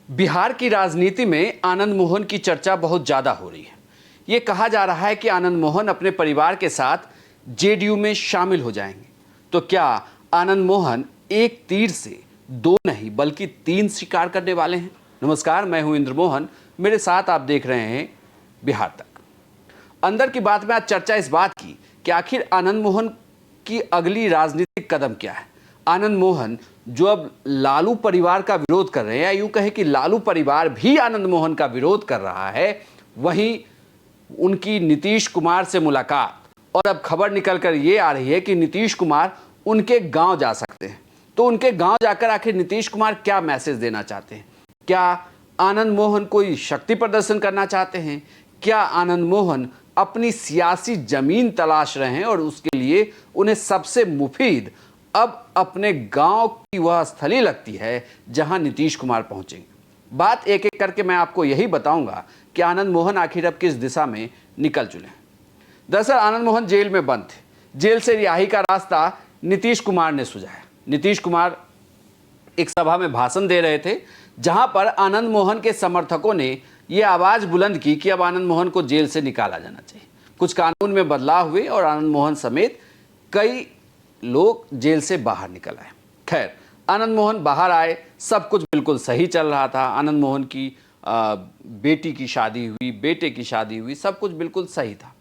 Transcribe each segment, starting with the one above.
बिहार की राजनीति में आनंद मोहन की चर्चा बहुत ज्यादा हो रही है। ये कहा जा रहा है कि आनंद मोहन अपने परिवार के साथ जेडीयू में शामिल हो जाएंगे। तो क्या आनंद मोहन एक तीर से दो नहीं बल्कि तीन शिकार करने वाले हैं? नमस्कार, मैं हूं इंद्र मोहन, मेरे साथ आप देख रहे हैं बिहार तक। अंदर की बात में आज चर्चा इस बात की कि आखिर आनंद मोहन की अगली राजनीतिक कदम क्या है। आनंद मोहन जो अब लालू परिवार का विरोध कर रहे हैं, या यूं कहे कि लालू परिवार भी आनंद मोहन का विरोध कर रहा है, वहीं उनकी नीतीश कुमार से मुलाकात, और अब खबर निकल कर ये आ रही है कि नीतीश कुमार उनके गांव जा सकते हैं। तो उनके गांव जाकर आखिर नीतीश कुमार क्या मैसेज देना चाहते हैं? क्या आनंद मोहन कोई शक्ति प्रदर्शन करना चाहते हैं? क्या आनंद मोहन अपनी सियासी जमीन तलाश रहे हैं और उसके लिए उन्हें सबसे मुफीद अब अपने गांव की वह स्थली लगती है जहां नीतीश कुमार पहुंचेंगे? बात एक एक करके मैं आपको यही बताऊंगा कि आनंद मोहन आखिर अब किस दिशा में निकल चुके हैं। दरअसल आनंद मोहन जेल में बंद थे। जेल से रिहाई का रास्ता नीतीश कुमार ने सुझाया। नीतीश कुमार एक सभा में भाषण दे रहे थे, जहां पर आनंद मोहन के समर्थकों ने यह आवाज बुलंद की कि अब आनंद मोहन को जेल से निकाला जाना चाहिए। कुछ कानून में बदलाव हुए और आनंद मोहन समेत कई लोग जेल से बाहर निकल आए। खैर, आनंद मोहन बाहर आए, सब कुछ बिल्कुल सही चल रहा था। आनंद मोहन की बेटी की शादी हुई, बेटे की शादी हुई, सब कुछ बिल्कुल सही था।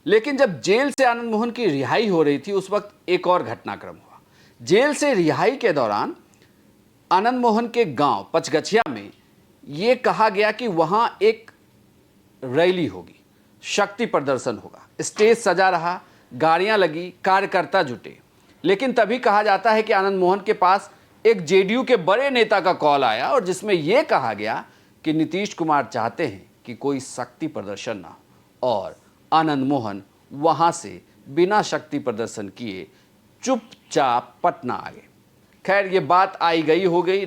लेकिन जब जेल से आनंद मोहन की रिहाई हो रही थी, उस वक्त एक और घटनाक्रम हुआ। जेल से रिहाई के दौरान आनंद मोहन के गांव पचगछिया में यह कहा गया कि वहां एक रैली होगी, शक्ति प्रदर्शन होगा, स्टेज सजा रहा, गाड़ियां लगी, कार्यकर्ता जुटे। लेकिन तभी कहा जाता है कि आनंद मोहन के पास एक जेडीयू के बड़े नेता का कॉल आया, और जिसमें यह कहा गया कि नीतीश कुमार चाहते हैं कि कोई शक्ति प्रदर्शन ना हो, और आनंद मोहन वहां से बिना शक्ति प्रदर्शन किए चुपचाप पटना आ गए। खैर, ये बात आई गई हो गई,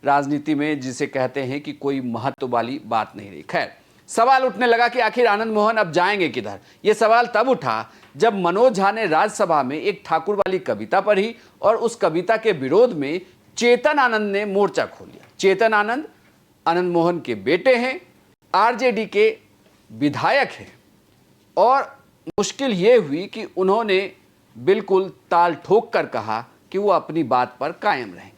राजनीति में जिसे कहते हैं कि कोई महत्व वाली बात नहीं रही। खैर, सवाल उठने लगा कि आखिर आनंद मोहन अब जाएंगे किधर। यह सवाल तब उठा जब मनोज झा ने राज्यसभा में एक ठाकुर वाली कविता पढ़ी, और उस कविता के विरोध में चेतन आनंद ने मोर्चा खोल लिया। चेतन आनंद आनंद मोहन के बेटे हैं, आरजेडी के विधायक हैं, और मुश्किल ये हुई कि उन्होंने बिल्कुल ताल ठोक कर कहा कि वो अपनी बात पर कायम रहेंगे।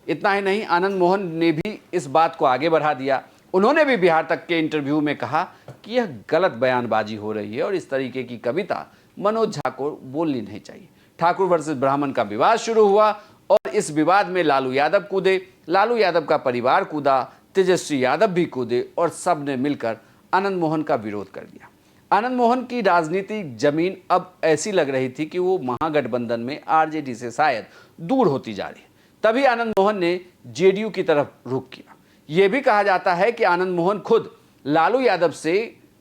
इतना ही नहीं, आनंद मोहन ने भी इस बात को आगे बढ़ा दिया। उन्होंने भी बिहार तक के इंटरव्यू में कहा कि यह गलत बयानबाजी हो रही है और इस तरीके की कविता मनोज झा को बोलनी नहीं चाहिए। ठाकुर वर्सेस ब्राह्मण का विवाद शुरू हुआ, और इस विवाद में लालू यादव कूदे, लालू यादव का परिवार कूदा, तेजस्वी यादव भी कूदे, और सब ने मिलकर आनंद मोहन का विरोध कर दिया। आनंद मोहन की राजनीतिक जमीन अब ऐसी लग रही थी कि वो महागठबंधन में आरजेडी से शायद दूर होती जा रही है। तभी आनंद मोहन ने जेडीयू की तरफ रुख किया। यह भी कहा जाता है कि आनंद मोहन खुद लालू यादव से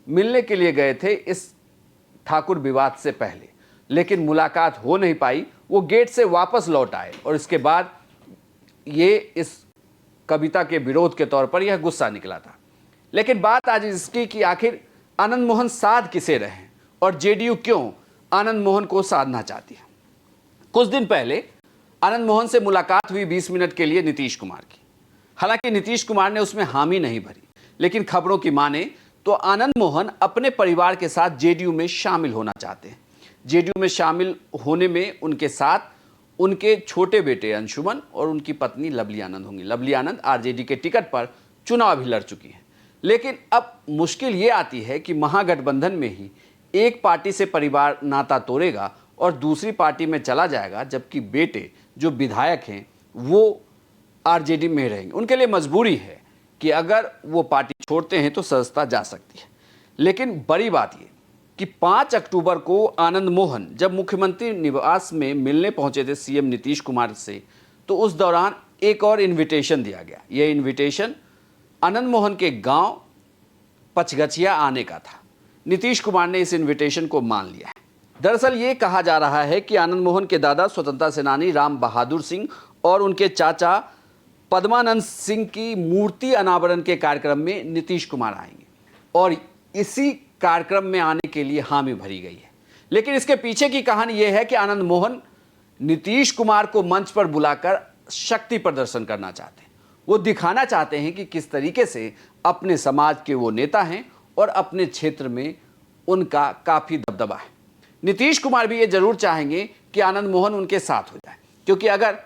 मिलने के लिए गए थे इस ठाकुर विवाद से पहले, लेकिन मुलाकात हो नहीं पाई। वो गेट से वापस लौट आए, और इसके बाद ये इस कविता के विरोध के तौर पर यह गुस्सा निकला था। लेकिन बात आज इसकी कि आखिर आनंद मोहन साध किसे रहे हैं, और जेडीयू क्यों आनंद मोहन को साधना चाहती है। कुछ दिन पहले आनंद मोहन से मुलाकात हुई 20 मिनट के लिए नीतीश कुमार की। हालांकि नीतीश कुमार ने उसमें हामी नहीं भरी, लेकिन खबरों की माने तो आनंद मोहन अपने परिवार के साथ जेडीयू में शामिल होना चाहते हैं। जेडीयू में शामिल होने में उनके साथ उनके छोटे बेटे अंशुमन और उनकी पत्नी लवली आनंद होंगी। लवली आनंद आरजेडी के टिकट पर चुनाव भी लड़ चुकी हैं। लेकिन अब मुश्किल ये आती है कि महागठबंधन में ही एक पार्टी से परिवार नाता तोड़ेगा और दूसरी पार्टी में चला जाएगा, जबकि बेटे जो विधायक हैं वो आरजेडी में रहेंगे। उनके लिए मजबूरी है कि अगर वो पार्टी छोड़ते हैं तो सदस्यता जा सकती है। लेकिन बड़ी बात ये कि 5 अक्टूबर को आनंद मोहन जब मुख्यमंत्री निवास में मिलने पहुंचे थे सीएम नीतीश कुमार से, तो उस दौरान एक और इन्विटेशन दिया गया। यह इन्विटेशन आनंद मोहन के गांव पचगछिया आने का था। नीतीश कुमार ने इस इन्विटेशन को मान लिया है। दरअसल ये कहा जा रहा है कि आनंद मोहन के दादा स्वतंत्रता सेनानी राम बहादुर सिंह और उनके चाचा पद्मानंद सिंह की मूर्ति अनावरण के कार्यक्रम में नीतीश कुमार आएंगे, और इसी कार्यक्रम में आने के लिए हामी भरी गई है। लेकिन इसके पीछे की कहानी यह है कि आनंद मोहन नीतीश कुमार को मंच पर बुलाकर शक्ति प्रदर्शन करना चाहते हैं। वो दिखाना चाहते हैं कि किस तरीके से अपने समाज के वो नेता हैं और अपने क्षेत्र में उनका काफ़ी दबदबा है। नीतीश कुमार भी ये जरूर चाहेंगे कि आनंद मोहन उनके साथ हो जाए, क्योंकि अगर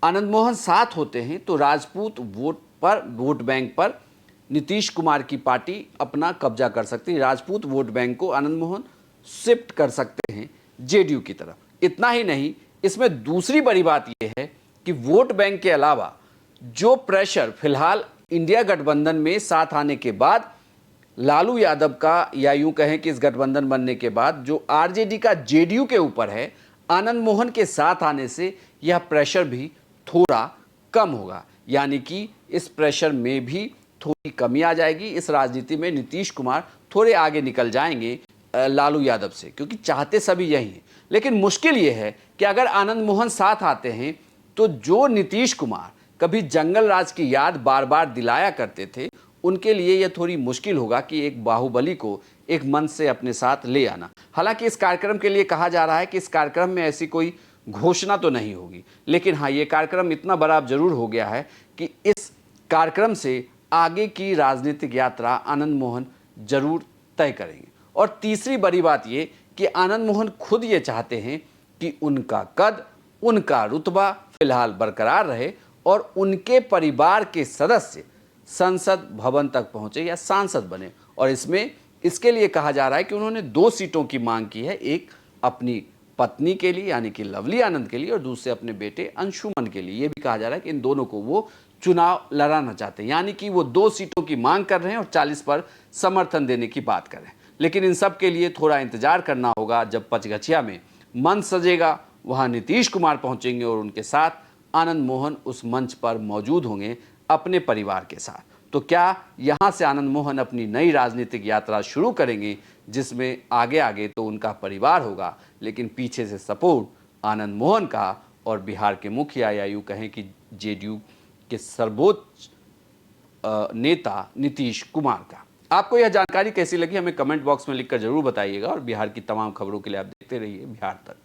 आनंद मोहन साथ होते हैं तो राजपूत वोट बैंक पर नीतीश कुमार की पार्टी अपना कब्जा कर सकती है। राजपूत वोट बैंक को आनंद मोहन शिफ्ट कर सकते हैं जेडीयू की तरफ। इतना ही नहीं, इसमें दूसरी बड़ी बात यह है कि वोट बैंक के अलावा जो प्रेशर फिलहाल इंडिया गठबंधन में साथ आने के बाद लालू यादव का, या यूं कहें कि इस गठबंधन बनने के बाद जो आरजेडी का जेडीयू के ऊपर है, आनंद मोहन के साथ आने से यह प्रेशर भी थोड़ा कम होगा। यानी कि इस प्रेशर में भी थोड़ी कमी आ जाएगी। इस राजनीति में नीतीश कुमार थोड़े आगे निकल जाएंगे लालू यादव से, क्योंकि चाहते सभी यही हैं। लेकिन मुश्किल ये है कि अगर आनंद मोहन साथ आते हैं तो जो नीतीश कुमार कभी जंगल राज की याद बार बार दिलाया करते थे, उनके लिए यह थोड़ी मुश्किल होगा कि एक बाहुबली को एक मंच से अपने साथ ले आना। हालांकि इस कार्यक्रम के लिए कहा जा रहा है कि इस कार्यक्रम में ऐसी कोई घोषणा तो नहीं होगी, लेकिन हाँ, ये कार्यक्रम इतना बड़ा अब जरूर हो गया है कि इस कार्यक्रम से आगे की राजनीतिक यात्रा आनंद मोहन जरूर तय करेंगे। और तीसरी बड़ी बात ये कि आनंद मोहन खुद ये चाहते हैं कि उनका कद, उनका रुतबा फिलहाल बरकरार रहे और उनके परिवार के सदस्य संसद भवन तक पहुंचे या सांसद बने। और इसके लिए कहा जा रहा है कि उन्होंने 2 सीटों की मांग की है, एक अपनी पत्नी के लिए यानी कि लवली आनंद के लिए और दूसरे अपने बेटे अंशुमन के लिए। यह भी कहा जा रहा है कि इन दोनों को वो चुनाव लड़ाना चाहते हैं, यानी कि वो 2 सीटों की मांग कर रहे हैं और 40 पर समर्थन देने की बात कर रहे हैं। लेकिन इन सब के लिए थोड़ा इंतजार करना होगा। जब पचगछिया में मंच सजेगा, वहां नीतीश कुमार पहुंचेंगे और उनके साथ आनंद मोहन उस मंच पर मौजूद होंगे अपने परिवार के साथ। तो क्या यहां से आनंद मोहन अपनी नई राजनीतिक यात्रा शुरू करेंगे, जिसमें आगे आगे तो उनका परिवार होगा, लेकिन पीछे से सपोर्ट आनंद मोहन का और बिहार के मुखिया, या यूं कहें कि जेडीयू के सर्वोच्च नेता नीतीश कुमार का। आपको यह जानकारी कैसी लगी, हमें कमेंट बॉक्स में लिखकर जरूर बताइएगा और बिहार की तमाम खबरों के लिए आप देखते रहिए बिहार तक।